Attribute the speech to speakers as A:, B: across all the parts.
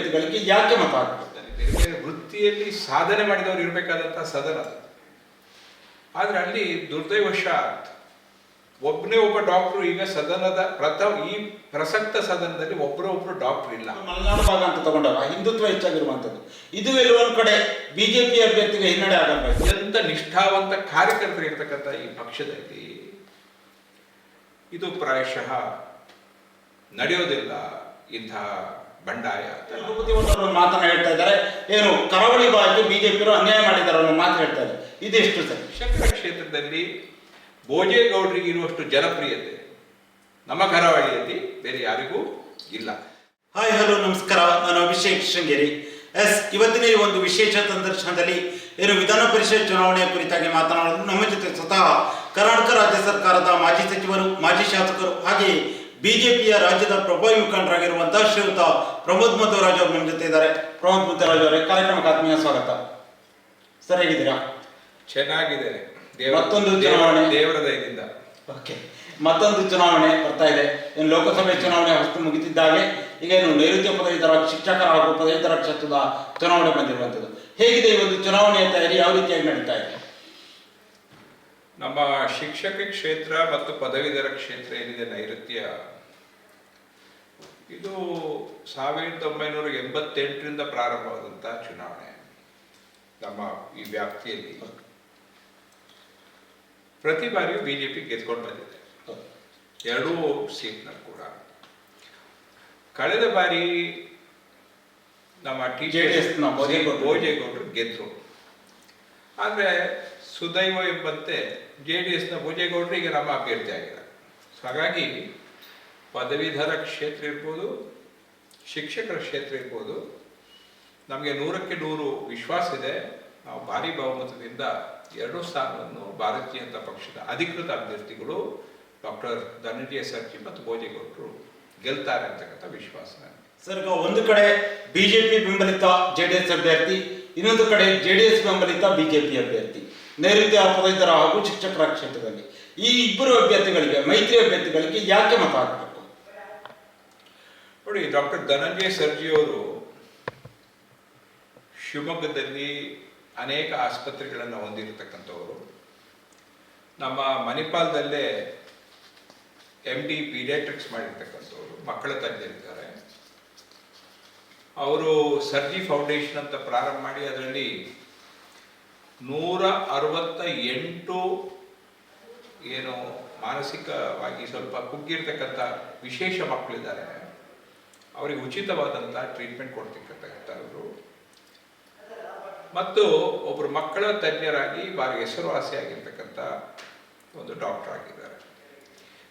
A: ಅಭ್ಯರ್ಥಿಗಳಿಗೆ ಯಾಕೆ ಮತ ಹಾಕಬೇಕು?
B: ಬೇರೆ ಬೇರೆ ವೃತ್ತಿಯಲ್ಲಿ ಸಾಧನೆ ಮಾಡಿದವರು ಇರಬೇಕಾದಂತಹ ಸದನ. ಆದ್ರೆ ಅಲ್ಲಿ ದುರ್ದೈವಶಾತ್ ಒಬ್ಬನೇ ಒಬ್ಬ ಡಾಕ್ಟರ್ ಈಗ ಸದನದ ಈ ಪ್ರಸಕ್ತ ಸದನದಲ್ಲಿ ಒಬ್ಬರು ಡಾಕ್ಟರ್ ಇಲ್ಲ.
A: ಮಲೆನಾಡು ಭಾಗ ಅಂತ ತಗೊಂಡಾಗ ಹಿಂದುತ್ವ ಹೆಚ್ಚಾಗಿರುವಂತದ್ದು, ಇದು ಎಲ್ಲೊಂದು ಕಡೆ ಬಿಜೆಪಿ ಅಭ್ಯರ್ಥಿಗೆ ಹಿನ್ನಡೆ ಆಗಬೇಕು.
B: ಎಂತ ನಿಷ್ಠಾವಂತ ಕಾರ್ಯಕರ್ತರು ಇರ್ತಕ್ಕಂಥ ಈ ಪಕ್ಷದಲ್ಲಿ ಇದು ಪ್ರಾಯಶಃ ನಡೆಯೋದಿಲ್ಲ. ಇಂತಹ ಬಂಡಾಯ
A: ಮಾತನ್ನ ಹೇಳ್ತಾ ಇದ್ದಾರೆ. ಏನು ಕರಾವಳಿ ಭಾಗಕ್ಕೆ ಬಿಜೆಪಿಯವರು ಅನ್ಯಾಯ ಮಾಡಿದ್ದಾರೆ ಅನ್ನೋ ಮಾತು ಹೇಳ್ತಾ ಇದ್ದಾರೆ. ಇದೆಷ್ಟು ಸರಿ?
B: ಶಿಕ್ಷಕರ ಕ್ಷೇತ್ರದಲ್ಲಿ ಭೋಜೇಗೌಡರಿಗೆ ಇರುವಷ್ಟು ಜನಪ್ರಿಯತೆ ನಮ್ಮ ಕರಾವಳಿಯಲ್ಲಿ ಬೇರೆ ಯಾರಿಗೂ ಇಲ್ಲ.
A: ಹಾಯ್ ಹಲೋ ನಮಸ್ಕಾರ, ನಾನು ಅಭಿಷೇಕ್ ಶೃಂಗೇರಿ. ಇವತ್ತಿನ ಈ ಒಂದು ವಿಶೇಷ ಸಂದರ್ಶನದಲ್ಲಿ ಏನು ವಿಧಾನ ಪರಿಷತ್ ಚುನಾವಣೆಯ ಕುರಿತಾಗಿ ಮಾತನಾಡಲು ನಮ್ಮ ಜೊತೆ ಸ್ವತಃ ಕರ್ನಾಟಕ ರಾಜ್ಯ ಸರ್ಕಾರದ ಮಾಜಿ ಸಚಿವರು, ಮಾಜಿ ಶಾಸಕರು, ಹಾಗೆ ಬಿಜೆಪಿಯ ರಾಜ್ಯದ ಪ್ರಭಾವಿ ಮುಖಂಡರಾಗಿರುವಂತಹ ಶ್ರೀಯುತ ಪ್ರಮೋದ್ ಮಧ್ವರಾಜ್ ಅವರು ನಮ್ಮ ಜೊತೆ ಇದ್ದಾರೆ. ಪ್ರಮೋದ್ ಮಧ್ವರಾಜ್ ಅವರೇ, ಕಾರ್ಯಕ್ರಮಕ್ಕೆ ಆತ್ಮೀಯ ಸ್ವಾಗತ. ಸರ್, ಹೇಗಿದ್ದೀರಾ?
B: ಚೆನ್ನಾಗಿದ್ದೇನೆ.
A: ಮತ್ತೊಂದು ಚುನಾವಣೆ
B: ದೇವರ ದಯದಿಂದ.
A: ಓಕೆ, ಮತ್ತೊಂದು ಚುನಾವಣೆ ಬರ್ತಾ ಇದೆ. ಏನು ಲೋಕಸಭೆ ಚುನಾವಣೆ ಹೊಸ್ತು ಮುಗಿತಿದ್ದಾಗೆ ಈಗ ಏನು ನೈಋತ್ಯ ಪದವೀಧರ ಶಿಕ್ಷಕರ ಹಾಗೂ ಪದವೀಧರ ಕ್ಷೇತ್ರದ ಚುನಾವಣೆ ಬಂದಿರುವಂಥದ್ದು. ಹೇಗಿದೆ ಈ ಒಂದು ಚುನಾವಣೆಯ ತಯಾರಿ, ಯಾವ ರೀತಿಯಾಗಿ ನಡೀತಾ ಇದೆ?
B: ನಮ್ಮ ಶಿಕ್ಷಕ ಕ್ಷೇತ್ರ ಮತ್ತು ಪದವೀಧರ ಕ್ಷೇತ್ರ ಏನಿದೆ ನೈಋತ್ಯ, ಇದು 1988ರಿಂದ ಪ್ರಾರಂಭವಾದಂತಹ ಚುನಾವಣೆ. ನಮ್ಮ ಈ ವ್ಯಾಪ್ತಿಯಲ್ಲಿ ಪ್ರತಿ ಬಾರಿಯೂ ಬಿಜೆಪಿ ಗೆದ್ಕೊಂಡು ಬಂದಿದೆ, ಎರಡೂ ಸೀಟ್ನಲ್ಲಿ ಕೂಡ. ಕಳೆದ ಬಾರಿ ನಮ್ಮ ಭೋಜೇಗೌಡರು ಗೆದ್ರು. ಆದರೆ ಸುದೈವ ಎಂಬಂತೆ JDSನ ಭೋಜೇಗೌಡರು ಈಗ ನಮ್ಮ ಅಭ್ಯರ್ಥಿ ಆಗಿದ್ದಾರೆ. ಹಾಗಾಗಿ ಪದವೀಧರ ಕ್ಷೇತ್ರ ಇರ್ಬೋದು, ಶಿಕ್ಷಕರ ಕ್ಷೇತ್ರ ಇರ್ಬೋದು, ನಮಗೆ 100ಕ್ಕೆ 100 ವಿಶ್ವಾಸ ಇದೆ. ನಾವು ಭಾರಿ ಬಹುಮತದಿಂದ 2 ಸ್ಥಾನವನ್ನು ಭಾರತೀಯ ಜನತಾ ಪಕ್ಷದ ಅಧಿಕೃತ ಅಭ್ಯರ್ಥಿಗಳು ಡಾಕ್ಟರ್ ಧನಂಜಯ ಸರ್ಜಿ ಮತ್ತು ಭೋಜೇಗೌಡರು ಗೆಲ್ತಾರೆ ಅಂತಕ್ಕಂಥ ವಿಶ್ವಾಸ.
A: ಸರ್, ಈಗ ಒಂದು ಕಡೆ ಬಿಜೆಪಿ ಬೆಂಬಲಿತ JDS ಅಭ್ಯರ್ಥಿ, ಇನ್ನೊಂದು ಕಡೆ JDS ಬೆಂಬಲಿತ ಬಿಜೆಪಿ ಅಭ್ಯರ್ಥಿ, ನೈಋತ್ಯ ಪದವೀಧರ ಹಾಗೂ ಶಿಕ್ಷಕರ ಕ್ಷೇತ್ರದಲ್ಲಿ ಈ ಇಬ್ಬರು ಅಭ್ಯರ್ಥಿಗಳಿಗೆ, ಮೈತ್ರಿ ಅಭ್ಯರ್ಥಿಗಳಿಗೆ ಯಾಕೆ ಮತ ಹಾಕಬೇಕು?
B: ನೋಡಿ, ಡಾಕ್ಟರ್ ಧನಂಜಯ ಸರ್ಜಿ ಅವರು ಶಿವಮೊಗ್ಗದಲ್ಲಿ ಅನೇಕ ಆಸ್ಪತ್ರೆಗಳನ್ನು ಹೊಂದಿರತಕ್ಕಂಥವರು. ನಮ್ಮ ಮಣಿಪಾಲದಲ್ಲೇ MD ಪೀಡಿಯಾಟ್ರಿಕ್ಸ್ ಮಾಡಿರ್ತಕ್ಕಂಥವ್ರು, ಮಕ್ಕಳ ತಜ್ಞರಿದ್ದಾರೆ. ಅವರು ಸರ್ಜಿ ಫೌಂಡೇಶನ್ ಅಂತ ಪ್ರಾರಂಭ ಮಾಡಿ ಅದರಲ್ಲಿ 168 ಏನು ಮಾನಸಿಕವಾಗಿ ಸ್ವಲ್ಪ ಕುಗ್ಗಿರ್ತಕ್ಕಂಥ ವಿಶೇಷ ಮಕ್ಕಳಿದ್ದಾರೆ, ಅವರಿಗೆ ಉಚಿತವಾದಂಥ ಟ್ರೀಟ್ಮೆಂಟ್ ಕೊಡ್ತಕ್ಕಂಥವರು ಮತ್ತು ಒಬ್ಬರು ಮಕ್ಕಳ ತಜ್ಞರಾಗಿ ಭಾರಿ ಹೆಸರುವಾಸಿಯಾಗಿರ್ತಕ್ಕಂಥ ಒಂದು ಡಾಕ್ಟರ್ ಆಗಿದ್ದಾರೆ.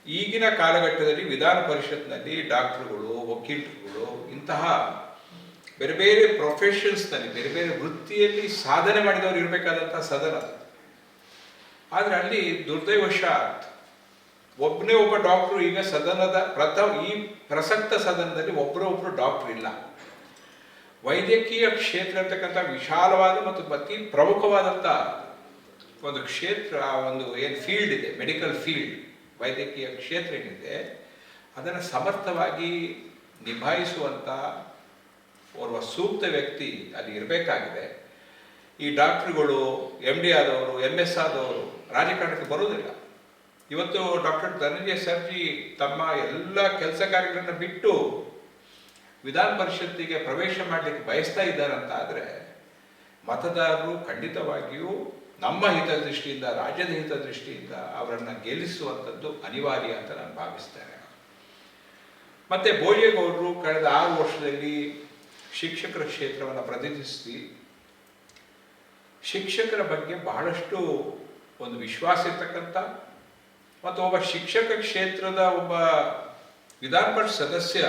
B: ಈಗಿನ ಕಾಲಘಟ್ಟದಲ್ಲಿ ವಿಧಾನ ಪರಿಷತ್ನಲ್ಲಿ ಡಾಕ್ಟರ್ಗಳು, ವಕೀಲರುಗಳು, ಇಂತಹ ಬೇರೆ ಬೇರೆ ಪ್ರೊಫೆಷನ್ಸ್ನಲ್ಲಿ ಬೇರೆ ಬೇರೆ ವೃತ್ತಿಯಲ್ಲಿ ಸಾಧನೆ ಮಾಡಿದವರು ಇರಬೇಕಾದಂತಹ ಸದನ. ಆದರೆ ಅಲ್ಲಿ ದುರ್ದೈವಶಾತ್ ಒಬ್ಬನೇ ಒಬ್ಬ ಡಾಕ್ಟರ್ ಈಗ ಸದನದ ಈ ಪ್ರಸಕ್ತ ಸದನದಲ್ಲಿ ಒಬ್ಬರು ಡಾಕ್ಟರ್ ಇಲ್ಲ. ವೈದ್ಯಕೀಯ ಕ್ಷೇತ್ರ ಅಂತಕ್ಕಂಥ ವಿಶಾಲವಾದ ಮತ್ತು ಅತಿ ಪ್ರಮುಖವಾದಂಥ ಒಂದು ಕ್ಷೇತ್ರ, ಒಂದು ಏನು ಫೀಲ್ಡ್ ಇದೆ, ಮೆಡಿಕಲ್ ಫೀಲ್ಡ್, ವೈದ್ಯಕೀಯ ಕ್ಷೇತ್ರ ಏನಿದೆ, ಅದನ್ನು ಸಮರ್ಥವಾಗಿ ನಿಭಾಯಿಸುವಂಥ ಓರ್ವ ಸೂಕ್ತ ವ್ಯಕ್ತಿ ಅಲ್ಲಿ ಇರಬೇಕಾಗಿದೆ. ಈ ಡಾಕ್ಟ್ರುಗಳು MD ಆದವರು, MS ಆದವರು ರಾಜಕಾರಣಕ್ಕೆ ಬರುವುದಿಲ್ಲ. ಇವತ್ತು ಡಾಕ್ಟರ್ ಧನಂಜಯ ಸರ್ಜಿ ತಮ್ಮ ಎಲ್ಲ ಕೆಲಸ ಕಾರ್ಯಗಳನ್ನು ಬಿಟ್ಟು ವಿಧಾನ ಪರಿಷತ್ತಿಗೆ ಪ್ರವೇಶ ಮಾಡಲಿಕ್ಕೆ ಬಯಸ್ತಾ ಇದ್ದಾರಂತ ಆದರೆ ಮತದಾರರು ಖಂಡಿತವಾಗಿಯೂ ನಮ್ಮ ಹಿತದೃಷ್ಟಿಯಿಂದ, ರಾಜ್ಯದ ಹಿತದೃಷ್ಟಿಯಿಂದ ಅವರನ್ನು ಗೆಲ್ಲಿಸುವಂಥದ್ದು ಅನಿವಾರ್ಯ ಅಂತ ನಾನು ಭಾವಿಸ್ತೇನೆ. ಮತ್ತೆ ಭೋಜೇಗೌಡರು ಕಳೆದ 6 ವರ್ಷದಲ್ಲಿ ಶಿಕ್ಷಕರ ಕ್ಷೇತ್ರವನ್ನು ಪ್ರತಿನಿಧಿಸಿ ಶಿಕ್ಷಕರ ಬಗ್ಗೆ ಬಹಳಷ್ಟು ಒಂದು ವಿಶ್ವಾಸ ಇರ್ತಕ್ಕಂಥ ಮತ್ತು ಒಬ್ಬ ಶಿಕ್ಷಕ ಕ್ಷೇತ್ರದ ಒಬ್ಬ ವಿಧಾನ ಪರಿಷತ್ ಸದಸ್ಯ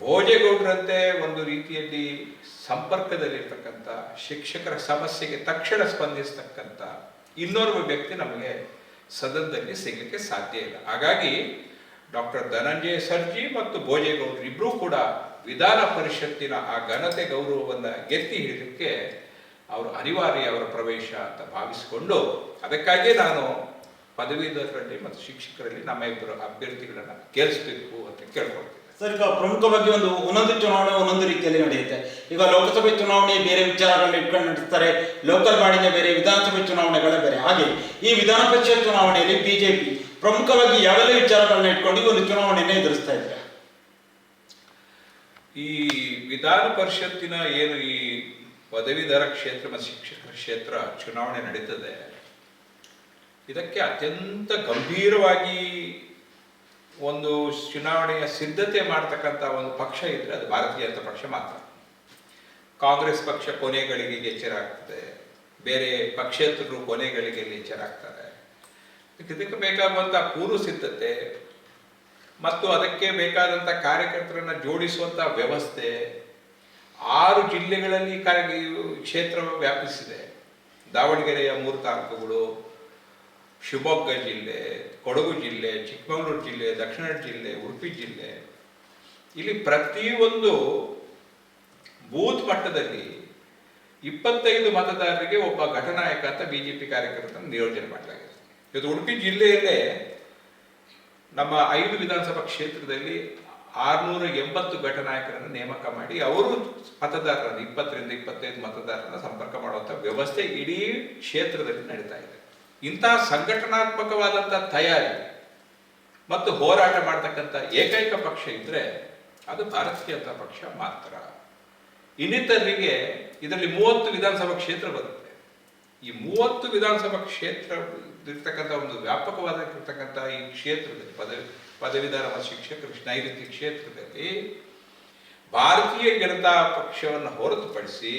B: ಭೋಜೇಗೌಡರಂತೆ ಒಂದು ರೀತಿಯಲ್ಲಿ ಸಂಪರ್ಕದಲ್ಲಿರ್ತಕ್ಕಂಥ, ಶಿಕ್ಷಕರ ಸಮಸ್ಯೆಗೆ ತಕ್ಷಣ ಸ್ಪಂದಿಸ್ತಕ್ಕಂಥ ಇನ್ನೋರ್ವ ವ್ಯಕ್ತಿ ನಮಗೆ ಸದನದಲ್ಲಿ ಸಿಗಲಿಕ್ಕೆ ಸಾಧ್ಯ ಇಲ್ಲ. ಹಾಗಾಗಿ ಡಾಕ್ಟರ್ ಧನಂಜಯ ಸರ್ಜಿ ಮತ್ತು ಭೋಜೇಗೌಡರು ಇಬ್ಬರೂ ಕೂಡ ವಿಧಾನ ಪರಿಷತ್ತಿನ ಆ ಘನತೆ ಗೌರವವನ್ನು ಗೆದ್ದಿ ಹಿಡಿಯಲಿಕ್ಕೆ ಅವರು ಅನಿವಾರ್ಯ, ಅವರ ಪ್ರವೇಶ ಅಂತ ಭಾವಿಸಿಕೊಂಡು, ಅದಕ್ಕಾಗಿ ನಾನು ಪದವೀಧರರಲ್ಲಿ ಮತ್ತು ಶಿಕ್ಷಕರಲ್ಲಿ ನಮ್ಮ ಇಬ್ಬರು ಅಭ್ಯರ್ಥಿಗಳನ್ನು ಗೆಲ್ಲಿಸಬೇಕು ಅಂತ ಕೇಳ್ಕೊಳ್ತೀನಿ.
A: ಸರ್, ಈಗ ಪ್ರಮುಖವಾಗಿ ಒಂದೊಂದು ಚುನಾವಣೆ ಒಂದೊಂದು ರೀತಿಯಲ್ಲಿ ನಡೆಯುತ್ತೆ. ಈಗ ಲೋಕಸಭೆ ಚುನಾವಣೆ ಬೇರೆ ವಿಚಾರಗಳನ್ನ ಇಟ್ಕೊಂಡು ನಡೆಸ್ತಾರೆ, ಲೋಕಲ್ ಬಾಡಿನೇ ಬೇರೆ, ವಿಧಾನಸಭೆ ಚುನಾವಣೆಗಳೇ ಬೇರೆ. ಹಾಗೆ ಈ ವಿಧಾನ ಪರಿಷತ್ ಚುನಾವಣೆಯಲ್ಲಿ ಬಿಜೆಪಿ ಪ್ರಮುಖವಾಗಿ ಯಾವೆಲ್ಲ ವಿಚಾರಗಳನ್ನ ಇಟ್ಕೊಂಡು ಒಂದು ಚುನಾವಣೆಯನ್ನು ಎದುರಿಸ್ತಾ ಇದ್ದಾರೆ?
B: ಈ ವಿಧಾನ ಪರಿಷತ್ತಿನ ಏನು ಈ ಪದವೀಧರ ಕ್ಷೇತ್ರ ಮತ್ತು ಶಿಕ್ಷಕರ ಕ್ಷೇತ್ರ ಚುನಾವಣೆ ನಡೀತದೆ, ಇದಕ್ಕೆ ಅತ್ಯಂತ ಗಂಭೀರವಾಗಿ ಒಂದು ಚುನಾವಣೆಯ ಸಿದ್ಧತೆ ಮಾಡ್ತಕ್ಕಂಥ ಒಂದು ಪಕ್ಷ ಇದ್ರೆ ಅದು ಭಾರತೀಯ ಜನತಾ ಪಕ್ಷ ಮಾತ್ರ. ಕಾಂಗ್ರೆಸ್ ಪಕ್ಷ ಕೊನೆಗಳಿಗೆ ಎಚ್ಚರ ಆಗ್ತದೆ, ಬೇರೆ ಪಕ್ಷೇತರರು ಕೊನೆಗಳಿಗೆ ಎಚ್ಚರ ಆಗ್ತಾರೆ. ಇದಕ್ಕೆ ಬೇಕಾಗುವಂಥ ಪೂರ್ವ ಸಿದ್ಧತೆ ಮತ್ತು ಅದಕ್ಕೆ ಬೇಕಾದಂಥ ಕಾರ್ಯಕರ್ತರನ್ನ ಜೋಡಿಸುವಂಥ ವ್ಯವಸ್ಥೆ 6 ಜಿಲ್ಲೆಗಳಲ್ಲಿ ಕ್ಷೇತ್ರ ವ್ಯಾಪಿಸಿದೆ. ದಾವಣಗೆರೆಯ 3 ತಾಲೂಕುಗಳು, ಶಿವಮೊಗ್ಗ ಜಿಲ್ಲೆ, ಕೊಡಗು ಜಿಲ್ಲೆ, ಚಿಕ್ಕಮಗಳೂರು ಜಿಲ್ಲೆ, ದಕ್ಷಿಣ ಜಿಲ್ಲೆ, ಉಡುಪಿ ಜಿಲ್ಲೆ. ಇಲ್ಲಿ ಪ್ರತಿಯೊಂದು ಬೂತ್ ಮಟ್ಟದಲ್ಲಿ 25 ಮತದಾರರಿಗೆ ಒಬ್ಬ ಘಟನಾಯಕ ಅಂತ ಬಿಜೆಪಿ ಕಾರ್ಯಕರ್ತರನ್ನು ನಿಯೋಜನೆ ಮಾಡಲಾಗಿದೆ. ಇವತ್ತು ಉಡುಪಿ ಜಿಲ್ಲೆಯಲ್ಲೇ ನಮ್ಮ 5 ವಿಧಾನಸಭಾ ಕ್ಷೇತ್ರದಲ್ಲಿ 680 ಘಟನಾಯಕರನ್ನು ನೇಮಕ ಮಾಡಿ ಅವರು ಮತದಾರರನ್ನು 20 ರಿಂದ 25 ಮತದಾರರನ್ನು ಸಂಪರ್ಕ ಮಾಡುವಂಥ ವ್ಯವಸ್ಥೆ ಇಡೀ ಕ್ಷೇತ್ರದಲ್ಲಿ ನಡೀತಾ ಇದೆ. ಇಂತಹ ಸಂಘಟನಾತ್ಮಕವಾದಂಥ ತಯಾರಿ ಮತ್ತು ಹೋರಾಟ ಮಾಡ್ತಕ್ಕಂಥ ಏಕೈಕ ಪಕ್ಷ ಇದ್ರೆ ಅದು ಭಾರತೀಯ ಜನತಾ ಪಕ್ಷ ಮಾತ್ರ. ಇನ್ನಿತರಿಗೆ ಇದರಲ್ಲಿ 30 ವಿಧಾನಸಭಾ ಕ್ಷೇತ್ರ ಬರುತ್ತೆ. ಈ 30 ವಿಧಾನಸಭಾ ಕ್ಷೇತ್ರ ಇರ್ತಕ್ಕಂಥ ಒಂದು ವ್ಯಾಪಕವಾಗಿರ್ತಕ್ಕಂಥ ಈ ಕ್ಷೇತ್ರದಲ್ಲಿ ಪದವೀಧರ ಮತ್ತು ಶಿಕ್ಷಕರ ನೈಋತ್ಯ ಕ್ಷೇತ್ರದಲ್ಲಿ ಭಾರತೀಯ ಜನತಾ ಪಕ್ಷವನ್ನು ಹೊರತುಪಡಿಸಿ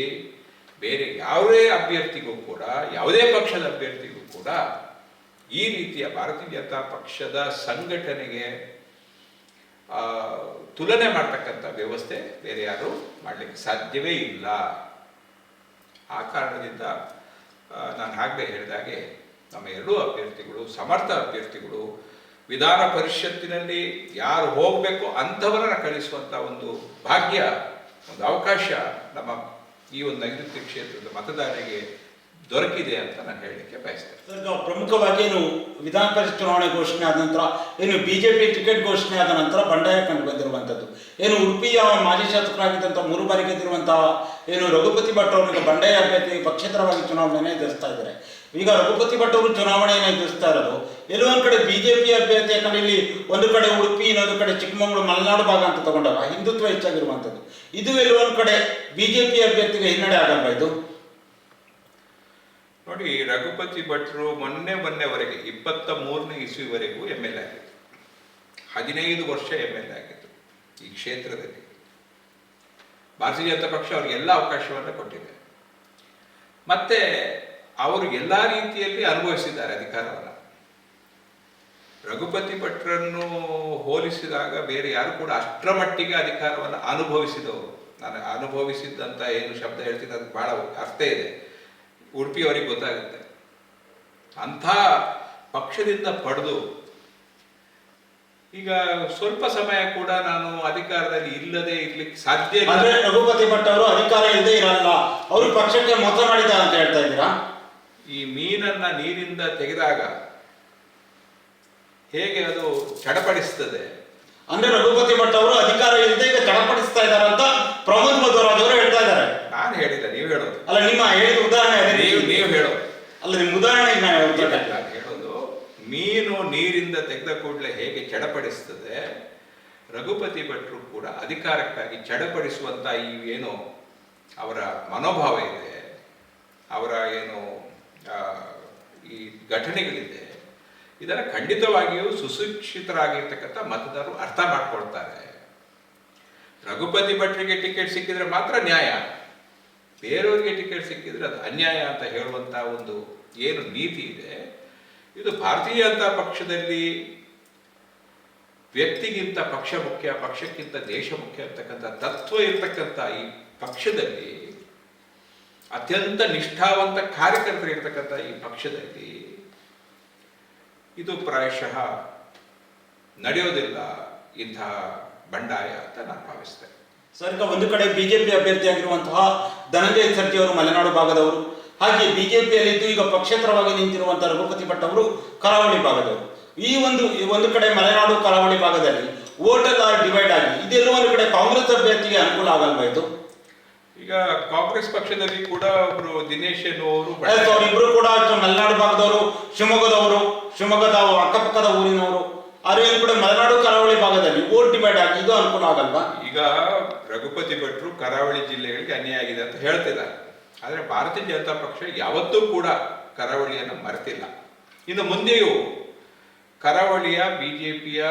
B: ಬೇರೆ ಯಾವುದೇ ಅಭ್ಯರ್ಥಿಗೂ ಕೂಡ, ಯಾವುದೇ ಪಕ್ಷದ ಅಭ್ಯರ್ಥಿಗೂ ಕೂಡ ಈ ರೀತಿಯ ಭಾರತೀಯ ಜನತಾ ಪಕ್ಷದ ಸಂಘಟನೆಗೆ ತುಲನೆ ಮಾಡ್ತಕ್ಕಂಥ ವ್ಯವಸ್ಥೆ ಬೇರೆ ಯಾರು ಮಾಡಲಿಕ್ಕೆ ಸಾಧ್ಯವೇ ಇಲ್ಲ. ಆ ಕಾರಣದಿಂದ ನಾನು ಆಗಲೇ ಹೇಳಿದಾಗೆ ನಮ್ಮ 2 ಅಭ್ಯರ್ಥಿಗಳು ಸಮರ್ಥ ಅಭ್ಯರ್ಥಿಗಳು. ವಿಧಾನ ಪರಿಷತ್ತಿನಲ್ಲಿ ಯಾರು ಹೋಗಬೇಕು ಅಂಥವರನ್ನ ಕಳಿಸುವಂಥ ಒಂದು ಭಾಗ್ಯ, ಒಂದು ಅವಕಾಶ ನಮ್ಮ ಈ ಒಂದು ನೈಋತ್ಯ ಕ್ಷೇತ್ರದ ಮತದಾರರಿಗೆ ದೊರಕಿದೆ ಅಂತ ನಾನು ಹೇಳಲಿಕ್ಕೆ ಬಯಸ್ತೇನೆ.
A: ಪ್ರಮುಖವಾಗಿ ಏನು ವಿಧಾನ ಪರಿಷತ್ ಚುನಾವಣೆ ಘೋಷಣೆ ಆದ ನಂತರ, ಏನು ಬಿಜೆಪಿ ಟಿಕೆಟ್ ಘೋಷಣೆ ಆದ ನಂತರ ಬಂಡಾಯ ಕಂಡು ಬಂದಿರುವಂಥದ್ದು, ಏನು ಉಡುಪಿಯ ಮಾಜಿ ಶಾಸಕರಾಗಿದ್ದಂಥ 3 ಬಾರಿ ಗೆದ್ದಿರುವಂತಹ ಏನು ರಘುಪತಿ ಭಟ್ ಅವರಿಗೆ ಬಂಡಾಯ ಅಭ್ಯರ್ಥಿ ಪಕ್ಷೇತರವಾಗಿ ಚುನಾವಣೆಯನ್ನು ಎದುರಿಸ್ತಾ ಇದ್ದಾರೆ. ಈಗ ರಘುಪತಿ ಭಟ್ ಅವರು ಚುನಾವಣೆಯನ್ನು ಎದುರಿಸ್ತಾ ಇರೋದು ಎಲ್ಲೊಂದು ಕಡೆ ಬಿಜೆಪಿ ಅಭ್ಯರ್ಥಿ, ಯಾಕಂದ್ರೆ ಇಲ್ಲಿ ಒಂದು ಕಡೆ ಉಡುಪಿ, ಇನ್ನೊಂದು ಕಡೆ ಚಿಕ್ಕಮಗಳೂರು, ಮಲೆನಾಡು ಭಾಗ ಅಂತ ತಗೊಂಡಾಗ ಹಿಂದುತ್ವ ಹೆಚ್ಚಾಗಿರುವಂಥದ್ದು. ಇದು ಎಲ್ಲೊಂದು ಕಡೆ ಬಿಜೆಪಿ ಅಭ್ಯರ್ಥಿಗೆ ಹಿನ್ನಡೆ ಆಗಲ್ಲ ಇದು?
B: ನೋಡಿ, ರಘುಪತಿ ಭಟ್ರು ಮೊನ್ನೆವರೆಗೆ 23ನೇ ಇಸ್ವಿವರೆಗೂ MLA ಆಗಿತ್ತು. 15 ವರ್ಷ MLA ಆಗಿತ್ತು ಈ ಕ್ಷೇತ್ರದಲ್ಲಿ. ಭಾರತೀಯ ಜನತಾ ಪಕ್ಷ ಅವ್ರಿಗೆ ಎಲ್ಲ ಅವಕಾಶವನ್ನು ಕೊಟ್ಟಿದೆ. ಮತ್ತೆ ಅವರು ಎಲ್ಲ ರೀತಿಯಲ್ಲಿ ಅನುಭವಿಸಿದ್ದಾರೆ ಅಧಿಕಾರವನ್ನು. ರಘುಪತಿ ಭಟ್ರನ್ನು ಹೋಲಿಸಿದಾಗ ಬೇರೆ ಯಾರು ಕೂಡ ಅಷ್ಟರ ಮಟ್ಟಿಗೆ ಅಧಿಕಾರವನ್ನು ಅನುಭವಿಸಿದವರು. ನಾನು ಅನುಭವಿಸಿದ್ದಂತ ಏನು ಶಬ್ದ ಹೇಳ್ತೀನಿ ಅದಕ್ಕೆ ಬಹಳ ಅರ್ಥ ಇದೆ, ಉಡುಪಿಯವರಿಗೆ ಗೊತ್ತಾಗುತ್ತೆ. ಅಂಥ ಪಕ್ಷದಿಂದ ಪಡೆದು ಈಗ ಸ್ವಲ್ಪ ಸಮಯ ಕೂಡ ನಾನು ಅಧಿಕಾರದಲ್ಲಿ ಇಲ್ಲದೆ ಇರ್ಲಿಕ್ಕೆ ಸಾಧ್ಯ ಇಲ್ಲ.
A: ರಘುಪತಿ ಭಟ್ ಅವರು ಅಧಿಕಾರ ಇಲ್ಲದೆ ಇರಲ್ಲ, ಅವರು ಪಕ್ಷಕ್ಕೆ ಮೋಸ ಮಾಡಿದ ಅಂತ ಹೇಳ್ತಾ ಇದ್ದೀರಾ?
B: ಈ ಮೀನನ್ನ ನೀರಿಂದ ತೆಗೆದಾಗ ಹೇಗೆ ಅದು ಚಡಪಡಿಸ್ತದೆ,
A: ಅಂದ್ರೆ ರಘುಪತಿ ಭಟ್ ಅವರು ಅಧಿಕಾರ ಇಲ್ಲದೆ ಈಗ ಚಡಪಡಿಸ್ತಾ ಇದ್ದಾರೆ ಅಂತ ಪ್ರಮೋದ್ ಮಧ್ವರಾಜ್ ಅವರು ಹೇಳ್ತಾ ಇದ್ದಾರೆ.
B: ನಾನು ಹೇಳಿಲ್ಲ, ನೀವು ಹೇಳೋದು.
A: ಅಲ್ಲ, ನಿಮ್ಮ ಹೇಳಿದ ಉದಾಹರಣೆ
B: ನೀವು ಹೇಳೋದು.
A: ಅಲ್ಲ, ನಿಮ್ಮ ಉದಾಹರಣೆ
B: ಹೇಳೋದು ಮೀನು ನೀರಿಂದ ತೆಗೆದ ಕೂಡಲೇ ಹೇಗೆ ಚಡಪಡಿಸ್ತದೆ, ರಘುಪತಿ ಭಟ್ರು ಕೂಡ ಅಧಿಕಾರಕ್ಕಾಗಿ ಚಡಪಡಿಸುವಂತ ಈ ಏನು ಅವರ ಮನೋಭಾವ ಇದೆ, ಅವರ ಏನು ಈ ಘಟನೆಗಳಿದೆ, ಇದರ ಖಂಡಿತವಾಗಿಯೂ ಸುಶಿಕ್ಷಿತರಾಗಿರ್ತಕ್ಕಂಥ ಮತದಾರರು ಅರ್ಥ ಮಾಡ್ಕೊಳ್ತಾರೆ. ರಘುಪತಿ ಭಟ್ರಿಗೆ ಟಿಕೆಟ್ ಸಿಕ್ಕಿದ್ರೆ ಮಾತ್ರ ನ್ಯಾಯ, ಬೇರೆಯವರಿಗೆ ಟಿಕೆಟ್ ಸಿಕ್ಕಿದ್ರೆ ಅದು ಅನ್ಯಾಯ ಅಂತ ಹೇಳುವಂತ ಒಂದು ಏನು ನೀತಿ ಇದೆ, ಇದು ಭಾರತೀಯ ಜನತಾ ಪಕ್ಷದಲ್ಲಿ ವ್ಯಕ್ತಿಗಿಂತ ಪಕ್ಷ ಮುಖ್ಯ, ಪಕ್ಷಕ್ಕಿಂತ ದೇಶ ಮುಖ್ಯ ಅಂತಕ್ಕಂಥ ತತ್ವ ಇರ್ತಕ್ಕಂಥ ಈ ಪಕ್ಷದಲ್ಲಿ, ಅತ್ಯಂತ ನಿಷ್ಠಾವಂತ ಕಾರ್ಯಕರ್ತರು ಇರ್ತಕ್ಕಂಥ ಈ ಪಕ್ಷದಲ್ಲಿ ಇದು ಪ್ರಾಯಶಃ ನಡೆಯೋದಿಲ್ಲ ಇಂತಹ ಬಂಡಾಯ ಅಂತ ನಾನು ಭಾವಿಸ್ತೇನೆ.
A: ಸರ್, ಈಗ ಒಂದು ಕಡೆ ಬಿಜೆಪಿ ಅಭ್ಯರ್ಥಿಯಾಗಿರುವಂತಹ ಧನಂಜಯ ಸರ್ಜಿ ಅವರು ಮಲೆನಾಡು ಭಾಗದವರು, ಹಾಗೆ ಬಿಜೆಪಿಯಲ್ಲಿದ್ದು ಈಗ ಪಕ್ಷೇತರವಾಗಿ ನಿಂತಿರುವಂತಹ ರಘುಪತಿ ಭಟ್ ಅವರು ಕರಾವಳಿ ಭಾಗದವರು. ಈ ಒಂದು ಕಡೆ ಮಲೆನಾಡು ಕರಾವಳಿ ಭಾಗದಲ್ಲಿ ವೋಟ್ ಎಲ್ಲ ಡಿವೈಡ್ ಆಗಿ ಇದೆಲ್ಲ ಒಂದು ಕಡೆ ಕಾಂಗ್ರೆಸ್ ಅಭ್ಯರ್ಥಿಗೆ ಅನುಕೂಲ ಆಗಲ್ವಾ ಇದು?
B: ಈಗ ಕಾಂಗ್ರೆಸ್ ಪಕ್ಷದಲ್ಲಿ ಕೂಡ ಒಬ್ರು ದಿನೇಶ್ ಎನ್ನುವರು
A: ಅವರಿಬ್ರು ಕೂಡ ಮಲೆನಾಡು ಭಾಗದವರು, ಶಿವಮೊಗ್ಗದ ಅಕ್ಕಪಕ್ಕದ ಊರಿನವರು, ಅವ್ರೇನು ಕೂಡ ಮಲೆನಾಡು ಕರಾವಳಿ ಭಾಗದಲ್ಲಿ ವೋಟ್ ಡಿವೈಡ್ ಆಗಿ ಇದು ಅನುಕೂಲ ಆಗಲ್ವಾ?
B: ಈಗ ರಘುಪತಿ ಭಟ್ರು ಕರಾವಳಿ ಜಿಲ್ಲೆಗಳಿಗೆ ಅನ್ಯಾಯ ಆಗಿದೆ ಅಂತ ಹೇಳ್ತಿದ್ದಾರೆ. ಆದರೆ ಭಾರತೀಯ ಜನತಾ ಪಕ್ಷ ಯಾವತ್ತೂ ಕೂಡ ಕರಾವಳಿಯನ್ನು ಮರೆತಿಲ್ಲ. ಇನ್ನು ಮುಂದೆಯೂ ಕರಾವಳಿಯ ಬಿಜೆಪಿಯ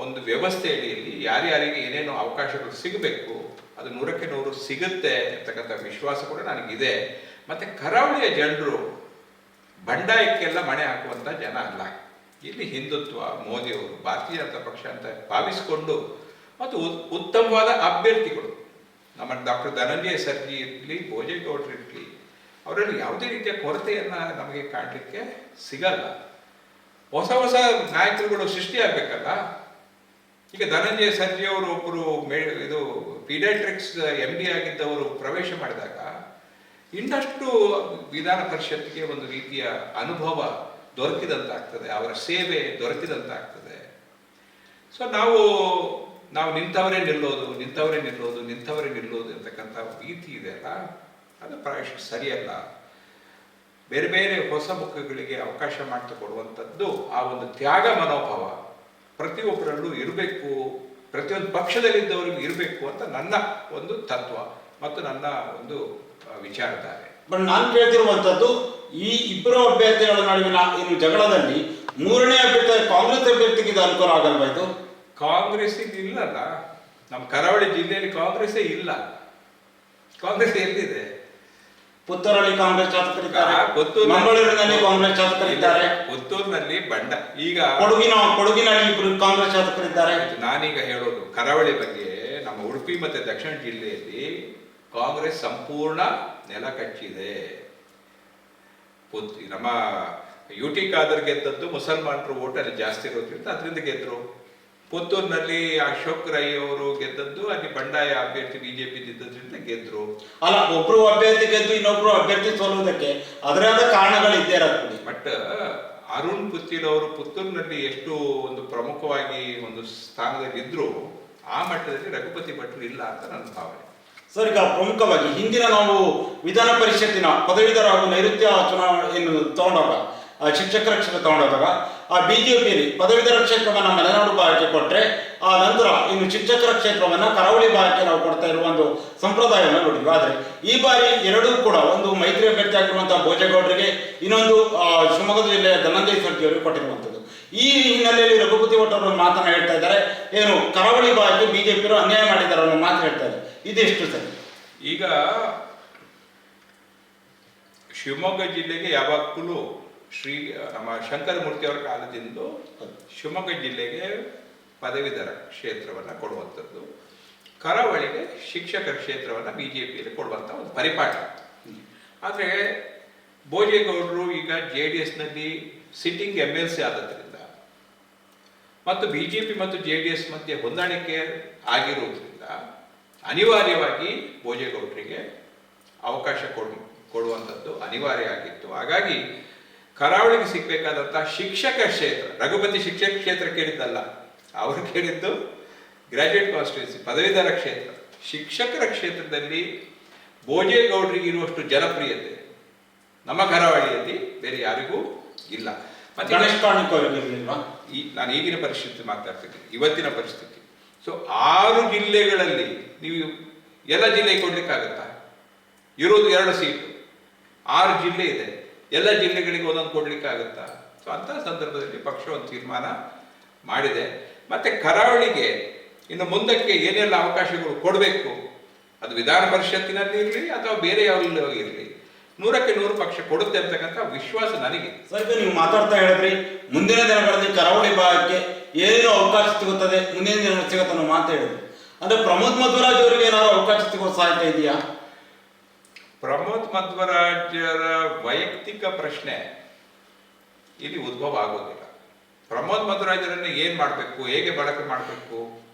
B: ಒಂದು ವ್ಯವಸ್ಥೆ ಅಡಿಯಲ್ಲಿ ಯಾರ್ಯಾರಿಗೆ ಏನೇನು ಅವಕಾಶಗಳು ಸಿಗಬೇಕು ಅದು 100ಕ್ಕೆ 100 ಸಿಗುತ್ತೆ ಅಂತಕ್ಕಂಥ ವಿಶ್ವಾಸ ಕೂಡ ನನಗಿದೆ. ಮತ್ತೆ ಕರಾವಳಿಯ ಜನರು ಬಂಡಾಯಕ್ಕೆಲ್ಲ ಮಣೆ ಹಾಕುವಂತ ಜನ ಅಲ್ಲ. ಇಲ್ಲಿ ಹಿಂದುತ್ವ, ಮೋದಿಯವರು, ಭಾರತೀಯ ಜನತಾ ಪಕ್ಷ ಅಂತ ಭಾವಿಸಿಕೊಂಡು ಮತ್ತು ಉತ್ತಮವಾದ ಅಭ್ಯರ್ಥಿಗಳು ನಮ್ಮ ಡಾಕ್ಟರ್ ಧನಂಜಯ ಸರ್ಜಿ ಇರಲಿ, ಭೋಜೇಗೌಡರು ಇರಲಿ, ಅವರಲ್ಲಿ ಯಾವುದೇ ರೀತಿಯ ಕೊರತೆಯನ್ನ ನಮಗೆ ಕಾಣಲಿಕ್ಕೆ ಸಿಗಲ್ಲ. ಹೊಸ ಹೊಸ ನಾಯಕರುಗಳು ಸೃಷ್ಟಿಯಾಗಬೇಕಲ್ಲ. ಈಗ ಧನಂಜಯ ಸರ್ಜಿ ಅವರು ಒಬ್ಬರು ಇದು ಪೀಡಿಯಾಟ್ರಿಕ್ಸ್ MD ಆಗಿದ್ದವರು ಪ್ರವೇಶ ಮಾಡಿದಾಗ ಇನ್ನಷ್ಟು ವಿಧಾನ ಪರಿಷತ್ಗೆ ಒಂದು ರೀತಿಯ ಅನುಭವ ದೊರಕಿದಂತಾಗ್ತದೆ, ಅವರ ಸೇವೆ ದೊರಕಿದಂತಾಗ್ತದೆ. ಸೊ ನಾವು ನಿಂತವರೇ ನಿಲ್ಲೋದು ಅಂತಕ್ಕಂಥ ರೀತಿ ಇದೆಯಲ್ಲ, ಅದು ಪ್ರಾಯಶಃ ಸರಿಯಲ್ಲ. ಬೇರೆ ಬೇರೆ ಹೊಸ ಮುಖಗಳಿಗೆ ಅವಕಾಶ ಮಾಡಿಕೊಡುವಂಥದ್ದು ಆ ಒಂದು ತ್ಯಾಗ ಮನೋಭಾವ ಪ್ರತಿಯೊಬ್ಬರಲ್ಲೂ ಇರಬೇಕು, ಪ್ರತಿಯೊಂದು ಪಕ್ಷದಲ್ಲಿದ್ದವರಿಗೂ ಇರಬೇಕು ಅಂತ ನನ್ನ ಒಂದು ತತ್ವ ಮತ್ತು ನನ್ನ ಒಂದು ವಿಚಾರಧಾರೆ.
A: ಬಟ್ ನಾನು ಕೇಳ್ತಿರುವಂತದ್ದು, ಈ ಇಬ್ಬರು ಅಭ್ಯರ್ಥಿಗಳ ನಡುವಿನ ಏನು ಜಗಳದಲ್ಲಿ ಮೂರನೇ ಅಭ್ಯರ್ಥಿ ಕಾಂಗ್ರೆಸ್ ಅಭ್ಯರ್ಥಿಗೆ ಇದು ಅನುಕೂಲ ಆಗಲ್ವಾ ಇದು?
B: ಕಾಂಗ್ರೆಸ್ ಇಲ್ಲಲ್ಲ, ನಮ್ಮ ಕರಾವಳಿ ಜಿಲ್ಲೆಯಲ್ಲಿ ಕಾಂಗ್ರೆಸ್ಸೇ ಇಲ್ಲ. ಕಾಂಗ್ರೆಸ್ ಎಲ್ಲಿದೆ?
A: ಪುತ್ತೂರಲ್ಲಿ ಕಾಂಗ್ರೆಸ್ ಶಾಸಕರಿದ್ದಾರೆ, ಮಂಗಳೂರಿನಲ್ಲಿ ಕಾಂಗ್ರೆಸ್ ಶಾಸಕರಿದ್ದಾರೆ,
B: ಪುತ್ತೂರಿನಲ್ಲಿ ಈಗ
A: ಕೊಡಗಿನಲ್ಲಿ ಇಬ್ಬರು ಕಾಂಗ್ರೆಸ್ ಶಾಸಕರಿದ್ದಾರೆ.
B: ನಾನೀಗ ಹೇಳೋದು ಕರಾವಳಿ ಬಗ್ಗೆ. ನಮ್ಮ ಉಡುಪಿ ಮತ್ತೆ ದಕ್ಷಿಣ ಜಿಲ್ಲೆಯಲ್ಲಿ ಕಾಂಗ್ರೆಸ್ ಸಂಪೂರ್ಣ ನೆಲ ಕಚ್ಚಿದೆ. ನಮ್ಮ UT ಖಾದರ್ ಗೆದ್ದದ್ದು ಮುಸಲ್ಮಾನರು ಓಟ್ ಅಲ್ಲಿ ಜಾಸ್ತಿ ಇರೋದ್ರಿಂದ ಅದರಿಂದ ಗೆದ್ರು. ಪುತ್ತೂರಿನಲ್ಲಿ ಅಶೋಕ್ ರೈ ಅವರು ಗೆದ್ದದ್ದು ಅಲ್ಲಿ ಬಂಡಾಯ ಅಭ್ಯರ್ಥಿ ಬಿಜೆಪಿ ಇದ್ದದ್ರಿಂದ ಗೆದ್ರು.
A: ಅಲ್ಲ, ಒಬ್ರು ಅಭ್ಯರ್ಥಿ ಗೆದ್ದು ಇನ್ನೊಬ್ರು ಅಭ್ಯರ್ಥಿ ಸೋಲುವುದಕ್ಕೆ ಅದರಾದ ಕಾರಣಗಳು ಇದ್ದೇ ಇರುತ್ತೆ.
B: ಬಟ್ ಅರುಣ್ ಪುತ್ತಿಲ್ ಅವರು ಪುತ್ತೂರಿನಲ್ಲಿ ಎಷ್ಟು ಒಂದು ಪ್ರಮುಖವಾಗಿ ಒಂದು ಸ್ಥಾನದಲ್ಲಿ ಇದ್ರು, ಆ ಮಟ್ಟದಲ್ಲಿ ರಘುಪತಿ ಭಟ್ರು ಇಲ್ಲ ಅಂತ ನನ್ನ ಭಾವನೆ.
A: ಸರ್, ಈಗ ಪ್ರಮುಖವಾಗಿ ಹಿಂದಿನ ನಾವು ವಿಧಾನ ಪರಿಷತ್ತಿನ ಪದವೀಧರ ಹಾಗೂ ನೈಋತ್ಯ ಚುನಾವಣೆಯನ್ನು ತಗೊಂಡಾಗ, ಶಿಕ್ಷಕರ ಕ್ಷೇತ್ರ ತಗೊಂಡಾಗ ಆ ಬಿಜೆಪಿಯಲ್ಲಿ ಪದವೀಧರ ಕ್ಷೇತ್ರವನ್ನ ಮಲೆನಾಡು ಭಾಗಕ್ಕೆ ಕೊಟ್ಟರೆ, ಆ ನಂತರ ಇನ್ನು ಶಿಕ್ಷಕರ ಕ್ಷೇತ್ರವನ್ನ ಕರಾವಳಿ ಭಾಗಕ್ಕೆ ನಾವು ಕೊಡ್ತಾ ಇರುವ ಒಂದು ಸಂಪ್ರದಾಯವನ್ನು ನೋಡಿದ್ವಿ. ಆದರೆ ಈ ಬಾರಿ ಎರಡೂ ಕೂಡ, ಒಂದು ಮೈತ್ರಿ ಅಭ್ಯರ್ಥಿ ಆಗಿರುವಂತಹ ಭೋಜೇಗೌಡರಿಗೆ, ಇನ್ನೊಂದು ಶಿವಮೊಗ್ಗ ಜಿಲ್ಲೆಯ ಧನಂಜಯ ಸರ್ಜಿ ಅವರಿಗೆ ಕೊಟ್ಟಿರುವಂಥದ್ದು. ಈ ಹಿನ್ನೆಲೆಯಲ್ಲಿ ರಘುಪತಿ ಭಟ್ ಅವರು ಮಾತನ್ನ ಹೇಳ್ತಾ ಇದ್ದಾರೆ, ಏನು ಕರಾವಳಿ ಭಾಗಕ್ಕೆ ಬಿಜೆಪಿಯವರು ಅನ್ಯಾಯ ಮಾಡಿದ್ದಾರೆ ಅನ್ನೋ ಮಾತು ಹೇಳ್ತಾ ಇದ್ದಾರೆ. ಇದೆಷ್ಟು ಸರಿ?
B: ಈಗ ಶಿವಮೊಗ್ಗ ಜಿಲ್ಲೆಗೆ ಯಾವಾಗಲೂ ನಮ್ಮ ಶಂಕರಮೂರ್ತಿ ಅವರ ಕಾಲದಿಂದ ಶಿವಮೊಗ್ಗ ಜಿಲ್ಲೆಗೆ ಪದವೀಧರ ಕ್ಷೇತ್ರವನ್ನ ಕೊಡುವಂಥದ್ದು, ಕರಾವಳಿಗೆ ಶಿಕ್ಷಕರ ಕ್ಷೇತ್ರವನ್ನ ಬಿಜೆಪಿಯಲ್ಲಿ ಕೊಡುವಂತ ಒಂದು ಪರಿಪಾಠ. ಆದರೆ ಭೋಜೇಗೌಡರು ಈಗ JDSನಲ್ಲಿ ಸಿಟ್ಟಿಂಗ್ MLC ಆದದ್ರಿಂದ ಮತ್ತು ಬಿಜೆಪಿ ಮತ್ತು JDS ಮಧ್ಯೆ ಹೊಂದಾಣಿಕೆ ಆಗಿರುವುದರಿಂದ ಅನಿವಾರ್ಯವಾಗಿ ಭೋಜೇಗೌಡರಿಗೆ ಅವಕಾಶ ಕೊಡುವಂಥದ್ದು ಅನಿವಾರ್ಯ ಆಗಿತ್ತು. ಹಾಗಾಗಿ ಕರಾವಳಿಗೆ ಸಿಗಬೇಕಾದಂತಹ ಶಿಕ್ಷಕ ಕ್ಷೇತ್ರ, ರಘುಪತಿ ಶಿಕ್ಷಕ ಕ್ಷೇತ್ರ ಕೇಳಿದ್ದಲ್ಲ, ಅವರು ಕೇಳಿದ್ದು ಗ್ರಾಜ್ಯುಯೇಟ್ ಕಾನ್ಸ್ಟಿಟ್ಯೂನ್ಸಿ, ಪದವೀಧರ ಕ್ಷೇತ್ರ. ಶಿಕ್ಷಕರ ಕ್ಷೇತ್ರದಲ್ಲಿ ಭೋಜೇಗೌಡರಿಗೆ ಇರುವಷ್ಟು ಜನಪ್ರಿಯತೆ ನಮ್ಮ ಕರಾವಳಿಯಲ್ಲಿ ಬೇರೆ ಯಾರಿಗೂ ಇಲ್ಲ. ಮತ್ತೆ ನಾನು ಈಗಿನ ಪರಿಸ್ಥಿತಿ ಮಾತಾಡ್ತಿದ್ದೀನಿ, ಇವತ್ತಿನ ಪರಿಸ್ಥಿತಿ. ಸೊ 6 ಜಿಲ್ಲೆಗಳಲ್ಲಿ ನೀವು ಎಲ್ಲ ಜಿಲ್ಲೆಗೆ ಕೊಡ್ಲಿಕ್ಕಾಗತ್ತಾ? ಇರೋದು 2 ಸೀಟು, 6 ಜಿಲ್ಲೆ ಇದೆ, ಎಲ್ಲ ಜಿಲ್ಲೆಗಳಿಗೆ ಒಂದೊಂದು ಕೊಡ್ಲಿಕ್ಕಾಗತ್ತಾ? ಸೊ ಅಂತಹ ಸಂದರ್ಭದಲ್ಲಿ ಪಕ್ಷ ಒಂದು ತೀರ್ಮಾನ ಮಾಡಿದೆ. ಮತ್ತೆ ಕರಾವಳಿಗೆ ಇನ್ನು ಮುಂದಕ್ಕೆ ಏನೆಲ್ಲ ಅವಕಾಶಗಳು ಕೊಡಬೇಕು, ಅದು ವಿಧಾನ ಪರಿಷತ್ತಿನಲ್ಲಿ ಇರಲಿ ಅಥವಾ ಬೇರೆ ಯಾವ ಇರಲಿ, 100ಕ್ಕೆ 100 ಪಕ್ಷ ಕೊಡುತ್ತೆ ಅಂತಕ್ಕಂಥ ವಿಶ್ವಾಸ ನನಗೆ.
A: ಸರ್, ನೀವು ಮಾತಾಡ್ತಾ ಹೇಳಿದ್ರಿ ಮುಂದಿನ ದಿನಗಳಲ್ಲಿ ಕರಾವಳಿ ಭಾಗಕ್ಕೆ ಏನೇನು ಅವಕಾಶ ಸಿಗುತ್ತದೆ, ಮುಂದಿನ ದಿನ ಸಿಗುತ್ತೆ ಅನ್ನೋ ಮಾತು ಹೇಳಿದ್ರು. ಅಂದ್ರೆ ಪ್ರಮೋದ್ ಮಧ್ವರಾಜ್ ಅವರಿಗೆ ಏನಾದ್ರು ಅವಕಾಶ ಸಿಗೋ ಸಾಧ್ಯತೆ ಇದೆಯಾ?
B: ಪ್ರಮೋದ್ ಮಧ್ವರಾಜರ ವೈಯಕ್ತಿಕ ಪ್ರಶ್ನೆ ಇಲ್ಲಿ ಉದ್ಭವ ಆಗೋದಿಲ್ಲ. ಪ್ರಮೋದ್ ಮಧ್ವರಾಜರನ್ನ ಏನ್ ಮಾಡಬೇಕು, ಹೇಗೆ ಬಳಕೆ ಮಾಡಬೇಕು,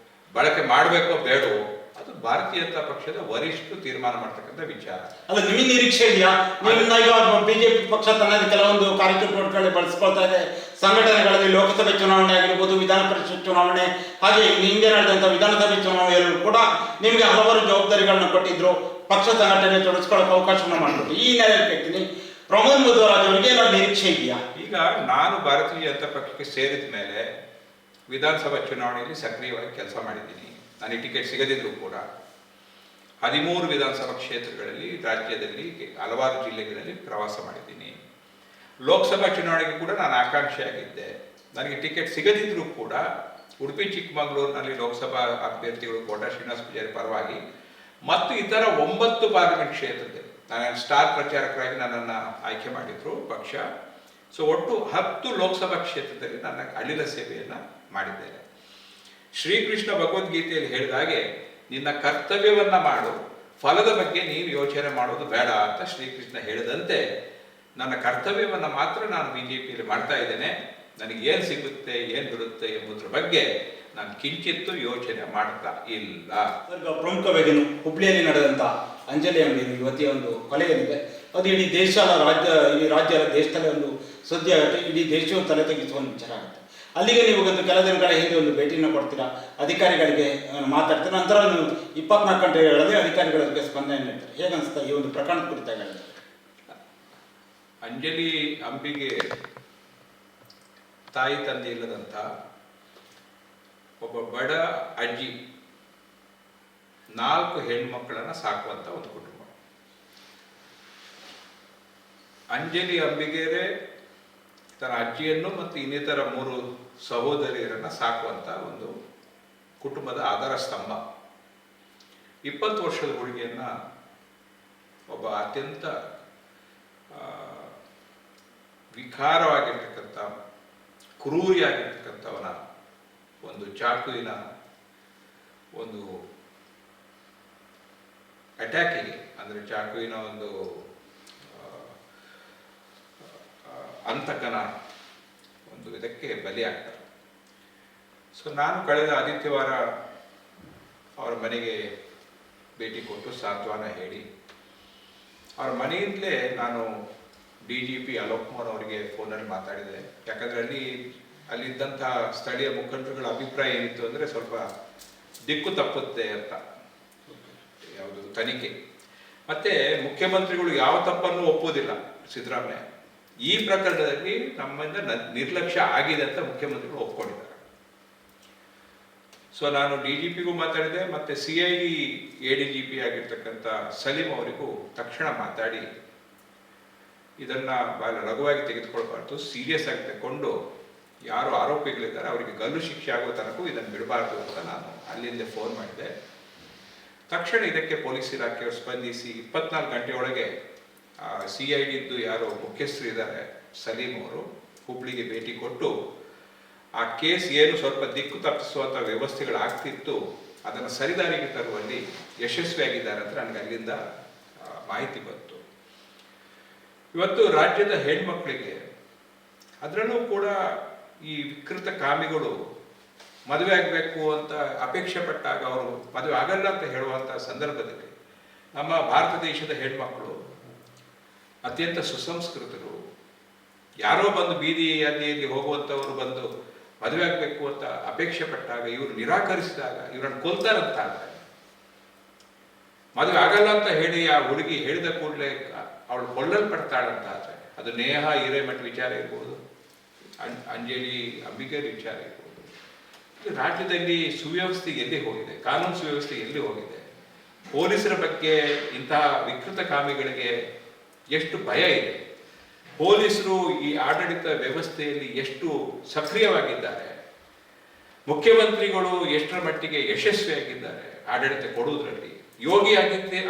B: ಬಳಕೆ ಮಾಡಬೇಕೋ ಬೇಡವೋ ಅದು ಭಾರತೀಯ ಜನತಾ ಪಕ್ಷದ ವರಿಷ್ಠರು ತೀರ್ಮಾನ ಮಾಡ್ತಕ್ಕಂಥ ವಿಚಾರ.
A: ಅಲ್ಲ, ನಿಮಗೆ ನಿರೀಕ್ಷೆ ಇದೆಯಾ? ನೀವು ಈಗ ಬಿಜೆಪಿ ಪಕ್ಷ ತನ್ನದೇ ಕೆಲವೊಂದು ಕಾರ್ಯಚಟುವಟಿಕೆಗಳಲ್ಲಿ ಬಳಸ್ಕೊಳ್ತಾ ಇದೆ. ಸಂಘಟನೆಗಳಲ್ಲಿ ಲೋಕಸಭೆ ಚುನಾವಣೆ ಆಗಿರ್ಬೋದು, ವಿಧಾನ ಪರಿಷತ್ ಚುನಾವಣೆ, ಹಾಗೆ ಹಿಂದೆ ನಡೆದಂಥ ವಿಧಾನಸಭೆ ಚುನಾವಣೆಯಲ್ಲೂ ಕೂಡ ನಿಮಗೆ ಹಲವಾರು ಜವಾಬ್ದಾರಿಗಳನ್ನ ಕೊಟ್ಟಿದ್ರು, ಪಕ್ಷ ಸಂಘಟನೆ ತೊಡಗಿಸ್ಕೊಳ್ಳೋಕೆ ಅವಕಾಶವನ್ನು ಮಾಡಿಕೊಟ್ಟು. ಈ ಹಿನ್ನೆಲೆಯಲ್ಲಿ ಕೇಳ್ತೀನಿ, ಪ್ರಮೋದ್ ಮಧ್ವರಾಜ್ ಅವರಿಗೆ ಏನಾದ್ರು ನಿರೀಕ್ಷೆ ಇದೆಯಾ?
B: ಈಗ ನಾನು ಭಾರತೀಯ ಜನತಾ ಪಕ್ಷಕ್ಕೆ ಸೇರಿದ ಮೇಲೆ ವಿಧಾನಸಭಾ ಚುನಾವಣೆಯಲ್ಲಿ ಸಕ್ರಿಯವಾಗಿ ಕೆಲಸ ಮಾಡಿದ್ದೀನಿ. ನನಗೆ ಟಿಕೆಟ್ ಸಿಗದಿದ್ರೂ ಕೂಡ 13 ವಿಧಾನಸಭಾ ಕ್ಷೇತ್ರಗಳಲ್ಲಿ ರಾಜ್ಯದಲ್ಲಿ ಹಲವಾರು ಜಿಲ್ಲೆಗಳಲ್ಲಿ ಪ್ರವಾಸ ಮಾಡಿದ್ದೀನಿ. ಲೋಕಸಭಾ ಚುನಾವಣೆಗೆ ಕೂಡ ನಾನು ಆಕಾಂಕ್ಷಿಯಾಗಿದ್ದೆ. ನನಗೆ ಟಿಕೆಟ್ ಸಿಗದಿದ್ರೂ ಕೂಡ ಉಡುಪಿ ಚಿಕ್ಕಮಗಳೂರಿನಲ್ಲಿ ಲೋಕಸಭಾ ಅಭ್ಯರ್ಥಿಗಳು ಕೋಟಾ ಶ್ರೀನಿವಾಸ ಪೂಜಾರಿ ಪರವಾಗಿ ಮತ್ತು ಇತರ 9 ಪಾರ್ಲಿಮೆಂಟ್ ಕ್ಷೇತ್ರದಲ್ಲಿ ನಾನು ಸ್ಟಾರ್ ಪ್ರಚಾರಕರಾಗಿ ನನ್ನನ್ನು ಆಯ್ಕೆ ಮಾಡಿದ್ರು ಪಕ್ಷ. ಸೊ ಒಟ್ಟು 10 ಲೋಕಸಭಾ ಕ್ಷೇತ್ರದಲ್ಲಿ ನನ್ನ ಅಳಿಲ ಸೇವೆಯನ್ನು ಮಾಡಿದ್ದೇನೆ. ಶ್ರೀಕೃಷ್ಣ ಭಗವದ್ಗೀತೆಯಲ್ಲಿ ಹೇಳಿದ ಹಾಗೆ ನಿನ್ನ ಕರ್ತವ್ಯವನ್ನ ಮಾಡು, ಫಲದ ಬಗ್ಗೆ ನೀವು ಯೋಚನೆ ಮಾಡೋದು ಬೇಡ ಅಂತ ಶ್ರೀಕೃಷ್ಣ ಹೇಳಿದಂತೆ ನನ್ನ ಕರ್ತವ್ಯವನ್ನ ಮಾತ್ರ ನಾನು ಬಿಜೆಪಿಯಲ್ಲಿ ಮಾಡ್ತಾ ಇದ್ದೇನೆ. ನನಗೆ ಏನು ಸಿಗುತ್ತೆ ಏನು ಬಿಡುತ್ತೆ ಎಂಬುದ್ರ ಬಗ್ಗೆ ನಾನು ಕಿಂಚಿತ್ತು ಯೋಚನೆ ಮಾಡ್ತಾ ಇಲ್ಲ.
A: ಪ್ರಮುಖವಾಗಿ ಹುಬ್ಳಿಯಲ್ಲಿ ನಡೆದಂತ ಅಂಜಲಿ ಅಂಬಿ ಯುವತಿಯ ಒಂದು ಕೊಲೆ ಏನಿದೆ, ಅದು ಇಡೀ ದೇಶ ಇಡೀ ರಾಜ್ಯ ದೇಶದಲ್ಲೇ ಒಂದು ಸುದ್ದಿ ಆಗುತ್ತೆ, ಇಡೀ ದೇಶವು ತಲೆ ತೆಗೆಸುವ ಒಂದು ವಿಚಾರ ಆಗುತ್ತೆ. ಅಲ್ಲಿಗೆ ನೀವು ಒಂದು ಕೆಲ ದಿನಗಳ ಹಿಂದೆ ಒಂದು ಭೇಟಿಯನ್ನು ಕೊಡ್ತೀರಾ, ಅಧಿಕಾರಿಗಳಿಗೆ ಮಾತಾಡ್ತೀರಾ, ನಂತರ ನೀವು 24 ಗಂಟೆಗಳಲ್ಲಿ ಅಧಿಕಾರಿಗಳಿಗೆ ಸ್ಪಂದನೆ ನೀಡ್ತಾರೆ. ಹೇಗೆ ಅನಿಸ್ತಾ ಈ ಒಂದು ಪ್ರಕರಣದ ಕುರಿತಾಗಿ?
B: ಅಂಜಲಿ ಅಂಬಿಗೆ ತಾಯಿ ತಂದೆ ಇಲ್ಲದಂತ ಒಬ್ಬ ಬಡ ಅಜ್ಜಿ 4 ಹೆಣ್ಮಕ್ಕಳನ್ನ ಸಾಕುವಂತ ಒಂದು ಕುಟುಂಬ. ಅಂಜಲಿ ಅಂಬಿಗೆರೆ ತನ್ನ ಅಜ್ಜಿಯನ್ನು ಮತ್ತು ಇನ್ನಿತರ 3 ಸಹೋದರಿಯರನ್ನ ಸಾಕುವಂತ ಒಂದು ಕುಟುಂಬದ ಆಧಾರ ಸ್ತಂಭ. 20 ವರ್ಷದ ಹುಡುಗಿಯನ್ನ ಒಬ್ಬ ಅತ್ಯಂತ ವಿಕಾರವಾಗಿರ್ತಕ್ಕಂಥ ಕ್ರೂರಿಯಾಗಿರ್ತಕ್ಕಂಥವನ ಒಂದು ಚಾಕುವಿನ ಒಂದು ಅಟ್ಯಾಕಿಗೆ, ಅಂದರೆ ಚಾಕುವಿನ ಒಂದು ಅಂತಕನ ಒಂದು ಇದಕ್ಕೆ ಬಲಿಯಾಗ್ತಾರೆ. ಸೊ ನಾನು ಕಳೆದ ಆದಿತ್ಯವಾರ ಅವರ ಮನೆಗೆ ಭೇಟಿ ಕೊಟ್ಟು ಸಾಂತ್ವನ ಹೇಳಿ, ಅವ್ರ ಮನೆಯಿಂದಲೇ ನಾನು DGP ಅಲೋಕ್ ಕುಮಾರ್ ಅವರಿಗೆ ಫೋನಲ್ಲಿ ಮಾತಾಡಿದೆ. ಯಾಕಂದರೆ ಅಲ್ಲಿದ್ದಂಥ ಸ್ಥಳೀಯ ಮುಖಂಡರುಗಳ ಅಭಿಪ್ರಾಯ ಏನಿತ್ತು ಅಂದರೆ ಸ್ವಲ್ಪ ದಿಕ್ಕು ತಪ್ಪುತ್ತೆ ಅಂತ ಯಾವುದು ತನಿಖೆ. ಮತ್ತೆ ಮುಖ್ಯಮಂತ್ರಿಗಳು ಯಾವ ತಪ್ಪನ್ನು ಒಪ್ಪುವುದಿಲ್ಲ ಸಿದ್ದರಾಮಯ್ಯ. ಈ ಪ್ರಕರಣದಲ್ಲಿ ನಮ್ಮಿಂದ ನಿರ್ಲಕ್ಷ್ಯ ಆಗಿದೆ ಅಂತ ಮುಖ್ಯಮಂತ್ರಿಗಳು ಒಪ್ಕೊಂಡಿದ್ದಾರೆ. ಸೊ ನಾನು DGPಗೂ ಮಾತಾಡಿದೆ, ಮತ್ತೆ CID ADGP ಆಗಿರ್ತಕ್ಕಂಥ ಸಲೀಂ ಅವರಿಗೂ ತಕ್ಷಣ ಮಾತಾಡಿ ಇದನ್ನ ಬಹಳ ಲಘುವಾಗಿ ತೆಗೆದುಕೊಳ್ಬಾರ್ದು, ಸೀರಿಯಸ್ ಆಗಿ ತಗೊಂಡು ಯಾರು ಆರೋಪಿಗಳಿದ್ದಾರೆ ಅವರಿಗೆ ಗಲ್ಲು ಶಿಕ್ಷೆ ಆಗೋ ತನಕ ಇದನ್ನು ಬಿಡಬಾರ್ದು ಅಂತ ನಾನು ಅಲ್ಲಿಂದ ಫೋನ್ ಮಾಡಿದೆ. ತಕ್ಷಣ ಇದಕ್ಕೆ ಪೊಲೀಸ್ ಇಲಾಖೆಯವರು ಸ್ಪಂದಿಸಿ 24 ಗಂಟೆಯೊಳಗೆ CIDದ್ದು ಯಾರು ಮುಖ್ಯಸ್ಥರು ಇದ್ದಾರೆ ಸಲೀಂ ಅವರು ಹುಬ್ಳಿಗೆ ಭೇಟಿ ಕೊಟ್ಟು ಆ ಕೇಸ್ ಏನು ಸ್ವಲ್ಪ ದಿಕ್ಕು ತಪ್ಪಿಸುವಂಥ ವ್ಯವಸ್ಥೆಗಳಾಗ್ತಿತ್ತು ಅದನ್ನು ಸರಿದಾರಿಗೆ ತರುವಲ್ಲಿ ಯಶಸ್ವಿಯಾಗಿದ್ದಾರೆ ಅಂತ ನನಗೆ ಅಲ್ಲಿಂದ ಮಾಹಿತಿ ಬಂತು. ಇವತ್ತು ರಾಜ್ಯದ ಹೆಣ್ಮಕ್ಳಿಗೆ, ಅದರಲ್ಲೂ ಕೂಡ ಈ ವಿಕೃತ ಕಾಮಿಗಳು ಮದುವೆ ಆಗಬೇಕು ಅಂತ ಅಪೇಕ್ಷೆ ಪಟ್ಟಾಗ ಅವರು ಮದುವೆ ಆಗಲ್ಲ ಅಂತ ಹೇಳುವಂಥ ಸಂದರ್ಭದಲ್ಲಿ ನಮ್ಮ ಭಾರತ ದೇಶದ ಹೆಣ್ಮಕ್ಳು ಅತ್ಯಂತ ಸುಸಂಸ್ಕೃತರು. ಯಾರೋ ಬಂದು ಬೀದಿಯಲ್ಲಿ ಹೋಗುವಂಥವರು ಬಂದು ಮದುವೆ ಆಗಬೇಕು ಅಂತ ಅಪೇಕ್ಷೆ ಪಟ್ಟಾಗ ಇವರು ನಿರಾಕರಿಸಿದಾಗ ಇವರನ್ನು ಕೊಲ್ತಾರಂತಾದ್ರೆ, ಮದುವೆ ಆಗಲ್ಲ ಅಂತ ಹೇಳಿ ಆ ಹುಡುಗಿ ಹೇಳಿದ ಕೂಡಲೇ ಅವಳು ಕೊಲ್ಲಲ್ಪಡ್ತಾಳಂತಾದ್ರೆ ಅದು ನೇಹ ಹಿರೇಮಠ ವಿಚಾರ ಇರ್ಬೋದು, ಅಂಜಲಿ ಅಂಬಿಗರ್ ವಿಚಾರ ಇರ್ಬೋದು. ರಾಜ್ಯದಲ್ಲಿ ಸುವ್ಯವಸ್ಥೆ ಎಲ್ಲಿ ಹೋಗಿದೆ, ಕಾನೂನು ಸುವ್ಯವಸ್ಥೆ ಎಲ್ಲಿ ಹೋಗಿದೆ, ಪೊಲೀಸರ ಬಗ್ಗೆ ಇಂತಹ ವಿಕೃತ ಕಾಮಿಗಳಿಗೆ ಎಷ್ಟು ಭಯ ಇದೆ, ಪೊಲೀಸರು ಈ ಆಡಳಿತ ವ್ಯವಸ್ಥೆಯಲ್ಲಿ ಎಷ್ಟು ಸಕ್ರಿಯವಾಗಿದ್ದಾರೆ, ಮುಖ್ಯಮಂತ್ರಿಗಳು ಎಷ್ಟರ ಮಟ್ಟಿಗೆ ಯಶಸ್ವಿಯಾಗಿದ್ದಾರೆ ಆಡಳಿತ ಕೊಡುವುದರಲ್ಲಿ. ಯೋಗಿ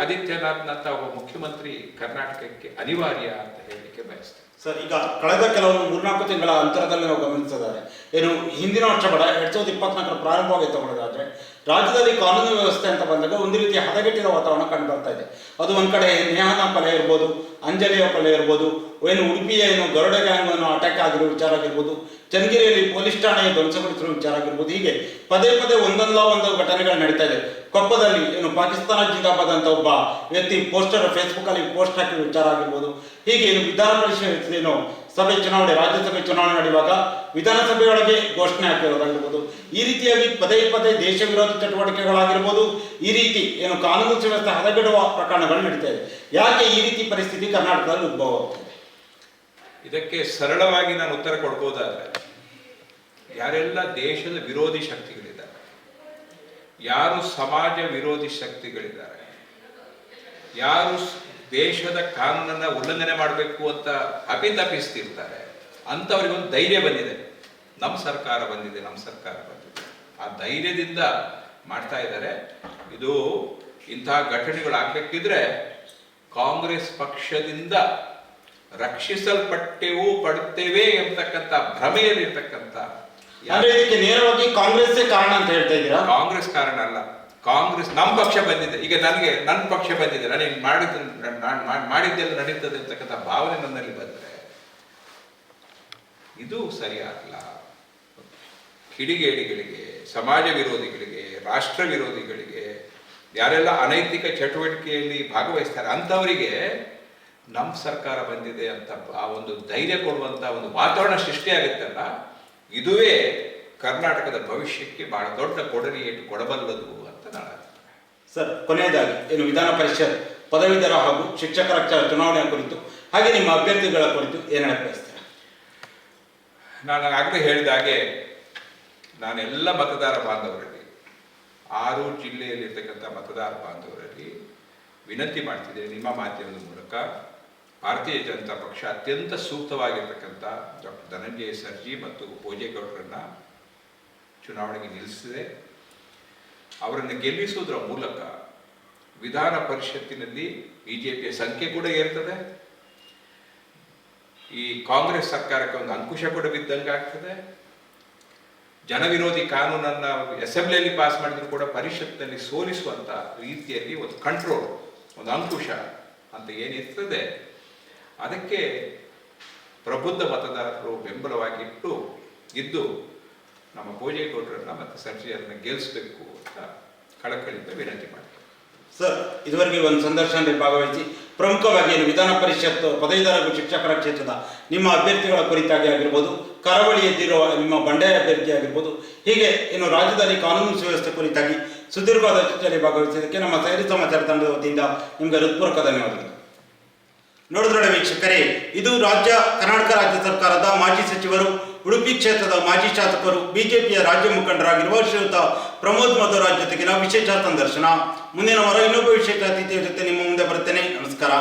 B: ಆದಿತ್ಯನಾಥ್ನಂತ ಒಬ್ಬ ಮುಖ್ಯಮಂತ್ರಿ ಕರ್ನಾಟಕಕ್ಕೆ ಅನಿವಾರ್ಯ ಅಂತ ಹೇಳಲಿಕ್ಕೆ ಬಯಸ್ತೇನೆ.
A: ಸರ್, ಈಗ ಕಳೆದ ಕೆಲವು 3-4 ತಿಂಗಳ ಅಂತರದಲ್ಲಿ ನಾವು ಗಮನಿಸಿದ್ದಾರೆ, ಏನು ಹಿಂದಿನ ವರ್ಷ ಬೇಡ 2024 ಪ್ರಾರಂಭವಾಗಿ ತಗೊಳ್ಳೋದಾದ್ರೆ ರಾಜ್ಯದಲ್ಲಿ ಕಾನೂನು ವ್ಯವಸ್ಥೆ ಅಂತ ಬಂದಾಗ ಒಂದು ರೀತಿಯ ಹದಗೆಟ್ಟಿದ ವಾತಾವರಣ ಕಂಡು ಬರ್ತಾ ಇದೆ. ಅದು ಒಂದ್ ಕಡೆ ನೇಹನ ಕೊಲೆ ಇರ್ಬೋದು, ಅಂಜಲಿಯ ಕೊಲೆ ಇರ್ಬೋದು, ಏನು ಉಡುಪಿಯ ಏನು ಗರುಡ ಗ್ಯಾಂಗ್ ಅನ್ನು ಅಟ್ಯಾಕ್ ಆಗಿರೋ ವಿಚಾರ ಆಗಿರ್ಬೋದು, ಚನ್ನಗಿರಿಯಲ್ಲಿ ಪೊಲೀಸ್ ಠಾಣೆ ಧ್ವಂಸಗೊಳಿಸಿರುವ ವಿಚಾರ ಆಗಿರ್ಬೋದು, ಹೀಗೆ ಪದೇ ಪದೇ ಒಂದಲ್ಲ ಒಂದು ಘಟನೆಗಳು ನಡೀತಾ ಇದೆ. ಕೊಪ್ಪದಲ್ಲಿ ಏನು ಪಾಕಿಸ್ತಾನ ಜಿಂದಾಬಾದ್ ಅಂತ ಒಬ್ಬ ವ್ಯಕ್ತಿ ಪೋಸ್ಟರ್ ಫೇಸ್ಬುಕ್ ಅಲ್ಲಿ ಪೋಸ್ಟ್ ಹಾಕಿರೋ ವಿಚಾರ ಆಗಿರ್ಬೋದು, ಹೀಗೆ ಏನು ವಿಧಾನ ಪರಿಷತ್ ಏನು ಸಭೆ ಚುನಾವಣೆ, ರಾಜ್ಯಸಭೆ ಚುನಾವಣೆ ನಡೆಯುವಾಗ ವಿಧಾನಸಭೆಯೊಳಗೆ ಘೋಷಣೆ ಹಾಕಿರೋದಾಗಿರ್ಬೋದು, ಈ ರೀತಿಯಾಗಿ ಪದೇ ಪದೇ ದೇಶ ವಿರೋಧಿ ಚಟುವಟಿಕೆಗಳಾಗಿರ್ಬೋದು, ಈ ರೀತಿ ಏನು ಕಾನೂನು ಸುವ್ಯವಸ್ಥೆ ಹದಗೆಡುವ ಪ್ರಕರಣಗಳು ನಡೀತಾ ಇದೆ. ಯಾಕೆ ಈ ರೀತಿ ಪರಿಸ್ಥಿತಿ ಕರ್ನಾಟಕದಲ್ಲಿ ಉದ್ಭವ ಆಗ್ತದೆ?
B: ಇದಕ್ಕೆ ಸರಳವಾಗಿ ನಾನು ಉತ್ತರ ಕೊಡ್ಬೋದಾದ್ರೆ, ಯಾರೆಲ್ಲ ದೇಶದ ವಿರೋಧಿ ಶಕ್ತಿಗಳಿದ್ದಾರೆ, ಯಾರು ಸಮಾಜ ವಿರೋಧಿ ಶಕ್ತಿಗಳಿದ್ದಾರೆ, ಯಾರು ದೇಶದ ಕಾನೂನನ್ನ ಉಲ್ಲಂಘನೆ ಮಾಡಬೇಕು ಅಂತ ಅಪಿತಪಿಸ್ತಿರ್ತಾರೆ, ಅಂಥವ್ರಿಗೊಂದು ಧೈರ್ಯ ಬಂದಿದೆ. ನಮ್ಮ ಸರ್ಕಾರ ಬಂದಿದೆ. ಆ ಧೈರ್ಯದಿಂದ ಮಾಡ್ತಾ ಇದ್ದಾರೆ. ಇದು ಇಂತಹ ಘಟನೆಗಳಾಗಬೇಕಿದ್ರೆ ಕಾಂಗ್ರೆಸ್ ಪಕ್ಷದಿಂದ ಪಡುತ್ತೇವೆ ಎಂಬತಕ್ಕಂಥ ಭ್ರಮೆಯಲ್ಲಿರ್ತಕ್ಕಂಥ,
A: ಇದಕ್ಕೆ ನೇರವಾಗಿ ಕಾಂಗ್ರೆಸ್ಸೇ ಕಾರಣ ಅಂತ ಹೇಳ್ತಾ ಇದ್ದೀರಾ?
B: ಕಾಂಗ್ರೆಸ್ ಕಾರಣ ಅಲ್ಲ. ಕಾಂಗ್ರೆಸ್ ನಮ್ಮ ಪಕ್ಷ ಬಂದಿದೆ, ಈಗ ನನಗೆ ನನ್ನ ಪಕ್ಷ ಬಂದಿದೆ, ನನಗೆ ಮಾಡಿದ್ದೆಲ್ಲ ನಡೀತದೆ ಅಂತಕ್ಕಂಥ ಭಾವನೆ ನನ್ನಲ್ಲಿ ಬಂದರೆ ಇದು ಸರಿಯಾಗಲ್ಲ. ಕಿಡಿಗೇಡಿಗಳಿಗೆ, ಸಮಾಜ ವಿರೋಧಿಗಳಿಗೆ, ರಾಷ್ಟ್ರ ವಿರೋಧಿಗಳಿಗೆ, ಯಾರೆಲ್ಲ ಅನೈತಿಕ ಚಟುವಟಿಕೆಯಲ್ಲಿ ಭಾಗವಹಿಸ್ತಾರೆ ಅಂಥವರಿಗೆ ನಮ್ಮ ಸರ್ಕಾರ ಬಂದಿದೆ ಅಂತ ಆ ಒಂದು ಧೈರ್ಯ ಕೊಡುವಂಥ ಒಂದು ವಾತಾವರಣ ಸೃಷ್ಟಿಯಾಗುತ್ತಲ್ಲ, ಇದುವೇ ಕರ್ನಾಟಕದ ಭವಿಷ್ಯಕ್ಕೆ ಬಹಳ ದೊಡ್ಡ ಕೊಡುಗೆಯನ್ನು ಕೊಡಬಲ್ಲದು ಅಂತ ನಾನು.
A: ಸರ್, ಕೊನೆಯದಾಗಿ ಏನು ವಿಧಾನ ಪರಿಷತ್ ಪದವೀಧರ ಹಾಗೂ ಶಿಕ್ಷಕರ ಚುನಾವಣೆಯ ಕುರಿತು ಹಾಗೆ ನಿಮ್ಮ ಅಭ್ಯರ್ಥಿಗಳ ಕುರಿತು ಏನು ಹೇಳಕ್ಕೆ ಬಯಸ್ತೀರಾ?
B: ನಾನು ಆಗಲೇ ಹೇಳಿದ ಹಾಗೆ ನಾನೆಲ್ಲ ಮತದಾರ ಬಾಂಧವರಲ್ಲಿ, 6 ಜಿಲ್ಲೆಯಲ್ಲಿರ್ತಕ್ಕಂಥ ಮತದಾರ ಬಾಂಧವರಲ್ಲಿ ವಿನಂತಿ ಮಾಡ್ತಿದ್ದೇನೆ ನಿಮ್ಮ ಮಾಧ್ಯಮದ ಮೂಲಕ. ಭಾರತೀಯ ಜನತಾ ಪಕ್ಷ ಅತ್ಯಂತ ಸೂಕ್ತವಾಗಿರ್ತಕ್ಕಂಥ ಡಾಕ್ಟರ್ ಧನಂಜಯ ಸರ್ಜಿ ಮತ್ತು ಭೋಜೇಗೌಡರನ್ನ ಚುನಾವಣೆಗೆ ನಿಲ್ಲಿಸಿದೆ. ಅವರನ್ನು ಗೆಲ್ಲಿಸುವುದರ ಮೂಲಕ ವಿಧಾನ ಪರಿಷತ್ತಿನಲ್ಲಿ ಬಿಜೆಪಿಯ ಸಂಖ್ಯೆ ಕೂಡ ಏರ್ತದೆ. ಈ ಕಾಂಗ್ರೆಸ್ ಸರ್ಕಾರಕ್ಕೆ ಒಂದು ಅಂಕುಶ ಕೂಡ ಬಿದ್ದಂಗೆ ಆಗ್ತದೆ. ಜನವಿರೋಧಿ ಕಾನೂನನ್ನ ಅಸೆಂಬ್ಲಿಯಲ್ಲಿ ಪಾಸ್ ಮಾಡಿದ್ರು ಕೂಡ ಪರಿಷತ್ನಲ್ಲಿ ಸೋಲಿಸುವಂತ ರೀತಿಯಲ್ಲಿ ಒಂದು ಕಂಟ್ರೋಲ್, ಒಂದು ಅಂಕುಶ ಅಂತ ಏನಿರ್ತದೆ, ಅದಕ್ಕೆ ಪ್ರಬುದ್ಧ ಮತದಾರರು ಬೆಂಬಲವಾಗಿ ಇದ್ದು ನಮ್ಮ ಭೋಜೇಗೌಡರನ್ನ ಮತ್ತು ಸರ್ಜಿಯರನ್ನ ಗೆಲ್ಲಿಸಬೇಕು ಅಂತ ಕಳಕಳಿಯಿಂದ ವಿನಂತಿ ಮಾಡ್ತೀವಿ.
A: ಸರ್, ಇದುವರೆಗೆ ಒಂದು ಸಂದರ್ಶನದಲ್ಲಿ ಭಾಗವಹಿಸಿ ಪ್ರಮುಖವಾಗಿ ಏನು ವಿಧಾನ ಪರಿಷತ್ ಪದವೀಧರ ಹಾಗೂ ಶಿಕ್ಷಕರ ಕ್ಷೇತ್ರದ ನಿಮ್ಮ ಅಭ್ಯರ್ಥಿಗಳ ಕುರಿತಾಗಿ ಆಗಿರ್ಬೋದು, ಕರಾವಳಿ ಎದ್ದಿರುವ ನಿಮ್ಮ ಬಂಡಾಯ ಅಭ್ಯರ್ಥಿ ಆಗಿರ್ಬೋದು, ಹೀಗೆ ಏನು ರಾಜ್ಯದಲ್ಲಿ ಕಾನೂನು ಸುವ್ಯವಸ್ಥೆ ಕುರಿತಾಗಿ ಸುದೀರ್ಘವಾದ ಚರ್ಚೆಯಲ್ಲಿ ಭಾಗವಹಿಸಿದ್ದಕ್ಕೆ ನಮ್ಮ ಸೈರಿ ಸಮಾಚಾರ ತಂಡದ ವತಿಯಿಂದ ನಿಮಗೆ ಹೃತ್ಪೂರ್ವಕ ಧನ್ಯವಾದಗಳು. ನೋಡಿದ್ರೊಡ ವೀಕ್ಷಕರೇ, ಇದು ಕರ್ನಾಟಕ ರಾಜ್ಯ ಸರ್ಕಾರದ ಮಾಜಿ ಸಚಿವರು, ಉಡುಪಿ ಕ್ಷೇತ್ರದ ಮಾಜಿ ಶಾಸಕರು, ಬಿಜೆಪಿಯ ರಾಜ್ಯ ಮುಖಂಡರಾಗಿರುವ ಶ್ರೀಯುತ ಪ್ರಮೋದ್ ಮಧುರಾಜ್ ಜೊತೆಗಿನ ವಿಶೇಷ ಸಂದರ್ಶನ. ಮುಂದಿನ ವಾರ ಇನ್ನೊಬ್ಬ ವಿಶೇಷ ಅತಿಥಿಯ ಜೊತೆ ನಿಮ್ಮ ಮುಂದೆ ಬರುತ್ತೇನೆ. ನಮಸ್ಕಾರ.